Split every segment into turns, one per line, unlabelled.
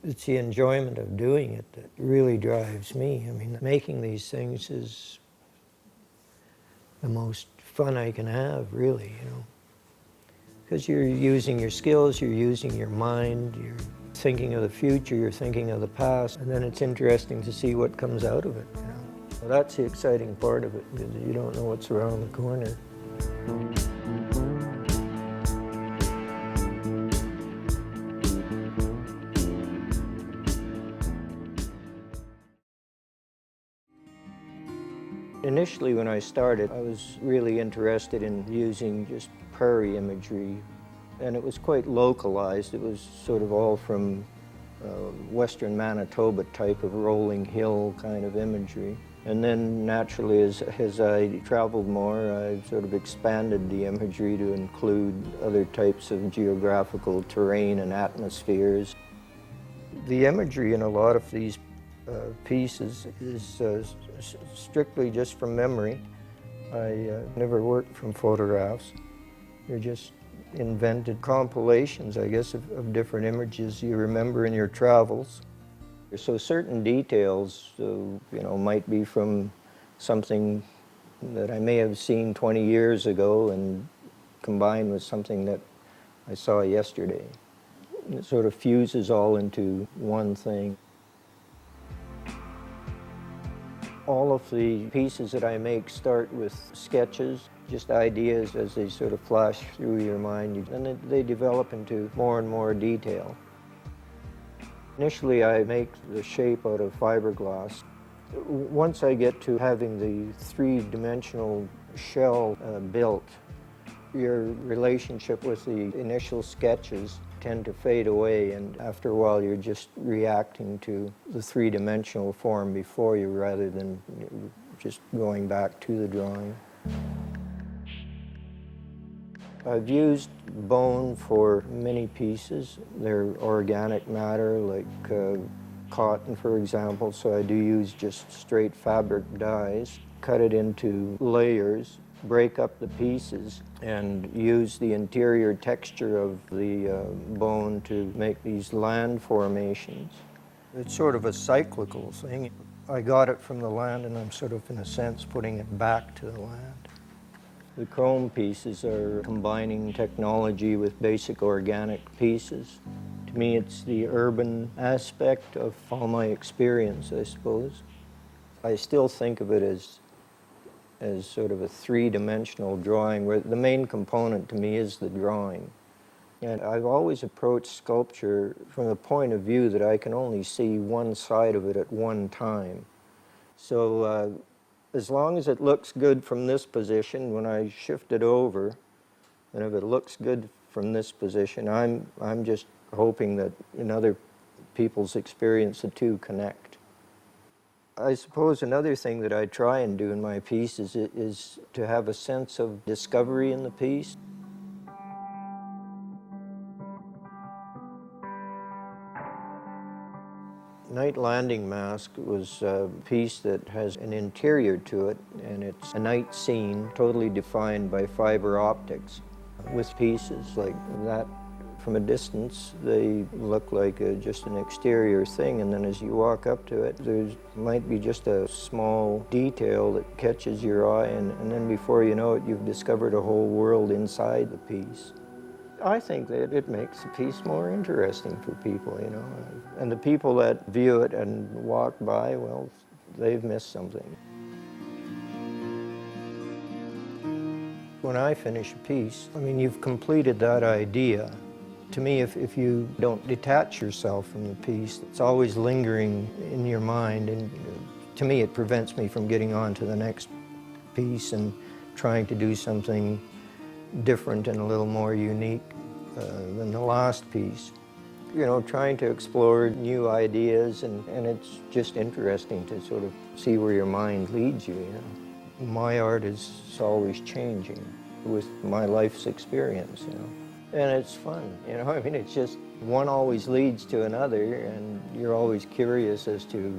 It's the enjoyment of doing it that really drives me. I mean, making these things is the most fun I can have, really, you know. Because you're using your skills, you're using your mind, you're thinking of the future, you're thinking of the past, and then it's interesting to see what comes out of it, you know. So that's the exciting part of it, because you don't know what's around the corner. Initially, when I started, I was really interested in using just prairie imagery, and it was quite localized. It was sort of all from western Manitoba type of rolling hill kind of imagery. And then naturally, as I traveled more, I sort of expanded the imagery to include other types of geographical terrain and atmospheres. The imagery in a lot of these pieces is strictly just from memory. I never worked from photographs. They're just invented compilations, I guess, of different images you remember in your travels. So certain details, you know, might be from something that I may have seen 20 years ago and combined with something that I saw yesterday. It sort of fuses all into one thing. All of the pieces that I make start with sketches, just ideas as they sort of flash through your mind, and they develop into more and more detail. Initially, I make the shape out of fiberglass. Once I get to having the three-dimensional shell built, your relationship with the initial sketches tend to fade away, and after a while you're just reacting to the three-dimensional form before you rather than just going back to the drawing. I've used bone for many pieces. They're organic matter, like cotton, for example, so I do use just straight fabric dyes, cut it into layers, break up the pieces, and use the interior texture of the bone to make these land formations. It's sort of a cyclical thing. I got it from the land, and I'm sort of, in a sense, putting it back to the land. The chrome pieces are combining technology with basic organic pieces. To me, it's the urban aspect of all my experience, I suppose. I still think of it as sort of a three-dimensional drawing, where the main component to me is the drawing. And I've always approached sculpture from the point of view that I can only see one side of it at one time. So as long as it looks good from this position, when I shift it over, and if it looks good from this position, I'm just hoping that in other people's experience the two connect. I suppose another thing that I try and do in my pieces is to have a sense of discovery in the piece. Night Landing Mask was a piece that has an interior to it, and it's a night scene totally defined by fiber optics. With pieces like that, from a distance, they look like just an exterior thing, and then as you walk up to it, there might be just a small detail that catches your eye, and then before you know it, you've discovered a whole world inside the piece. I think that it makes the piece more interesting for people, you know. And the people that view it and walk by, well, they've missed something. When I finish a piece, I mean, you've completed that idea. To me, if you don't detach yourself from the piece, it's always lingering in your mind, and to me it prevents me from getting on to the next piece and trying to do something different and a little more unique than the last piece. You know, trying to explore new ideas, and it's just interesting to sort of see where your mind leads you, you know. My art is always changing with my life's experience, you know. And it's fun, you know, I mean, it's just one always leads to another, and you're always curious as to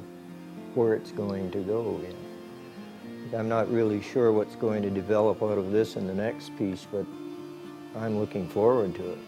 where it's going to go, you know. I'm not really sure what's going to develop out of this in the next piece, but I'm looking forward to it.